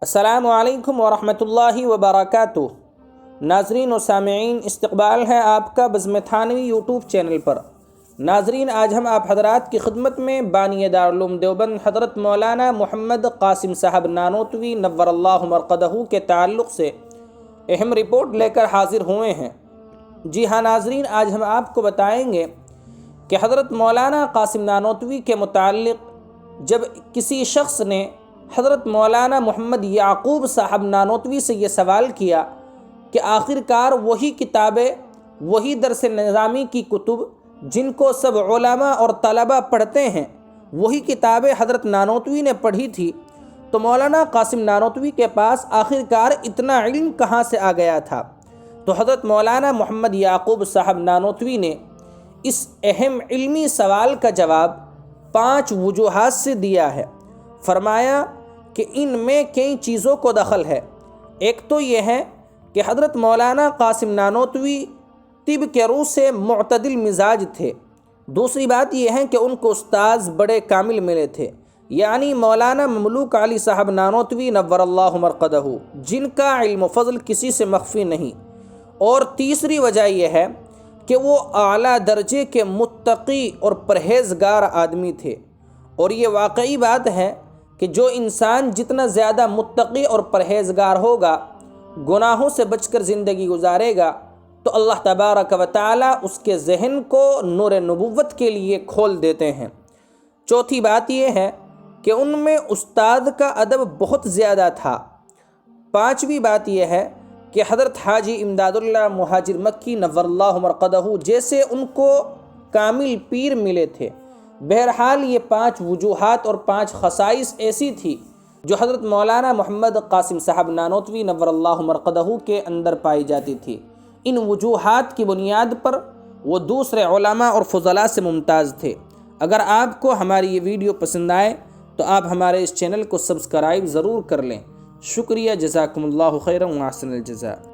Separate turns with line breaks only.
السلام علیکم ورحمۃ اللہ وبرکاتہ۔ ناظرین و سامعین، استقبال ہے آپ کا بزم تھانوی یوٹیوب چینل پر۔ ناظرین، آج ہم آپ حضرات کی خدمت میں بانی دارالعلوم دیوبند حضرت مولانا محمد قاسم صاحب نانوتوی نور اللہ مرقدہ کے تعلق سے اہم رپورٹ لے کر حاضر ہوئے ہیں۔ جی ہاں ناظرین، آج ہم آپ کو بتائیں گے کہ حضرت مولانا قاسم نانوتوی کے متعلق جب کسی شخص نے حضرت مولانا محمد یعقوب صاحب نانوتوی سے یہ سوال کیا کہ آخر کار وہی کتابیں، وہی درس نظامی کی کتب جن کو سب علماء اور طلباء پڑھتے ہیں، وہی کتابیں حضرت نانوتوی نے پڑھی تھی، تو مولانا قاسم نانوتوی کے پاس آخر کار اتنا علم کہاں سے آ گیا تھا؟ تو حضرت مولانا محمد یعقوب صاحب نانوتوی نے اس اہم علمی سوال کا جواب 5 وجوہات سے دیا ہے۔ فرمایا کہ ان میں کئی چیزوں کو دخل ہے۔ ایک تو یہ ہے کہ حضرت مولانا قاسم نانوتوی طب کے روح سے معتدل مزاج تھے۔ دوسری بات یہ ہے کہ ان کو استاذ بڑے کامل ملے تھے، یعنی مولانا مملوک علی صاحب نانوتوی نور اللہ مرقدہ، جن کا علم و فضل کسی سے مخفی نہیں۔ اور تیسری وجہ یہ ہے کہ وہ اعلیٰ درجے کے متقی اور پرہیزگار آدمی تھے۔ اور یہ واقعی بات ہے کہ جو انسان جتنا زیادہ متقی اور پرہیزگار ہوگا، گناہوں سے بچ کر زندگی گزارے گا، تو اللہ تبارک و تعالی اس کے ذہن کو نور نبوت کے لیے کھول دیتے ہیں۔ چوتھی بات یہ ہے کہ ان میں استاد کا ادب بہت زیادہ تھا۔ پانچویں بات یہ ہے کہ حضرت حاجی امداد اللہ مہاجر مکی نور اللہ مرقدہ جیسے ان کو کامل پیر ملے تھے۔ بہرحال یہ 5 وجوہات اور 5 خصائص ایسی تھی جو حضرت مولانا محمد قاسم صاحب نانوتوی نور اللہ مرقدہ کے اندر پائی جاتی تھی۔ ان وجوہات کی بنیاد پر وہ دوسرے علماء اور فضلاء سے ممتاز تھے۔ اگر آپ کو ہماری یہ ویڈیو پسند آئے تو آپ ہمارے اس چینل کو سبسکرائب ضرور کر لیں۔ شکریہ، جزاکم اللہ خیرا و احسن الجزاء۔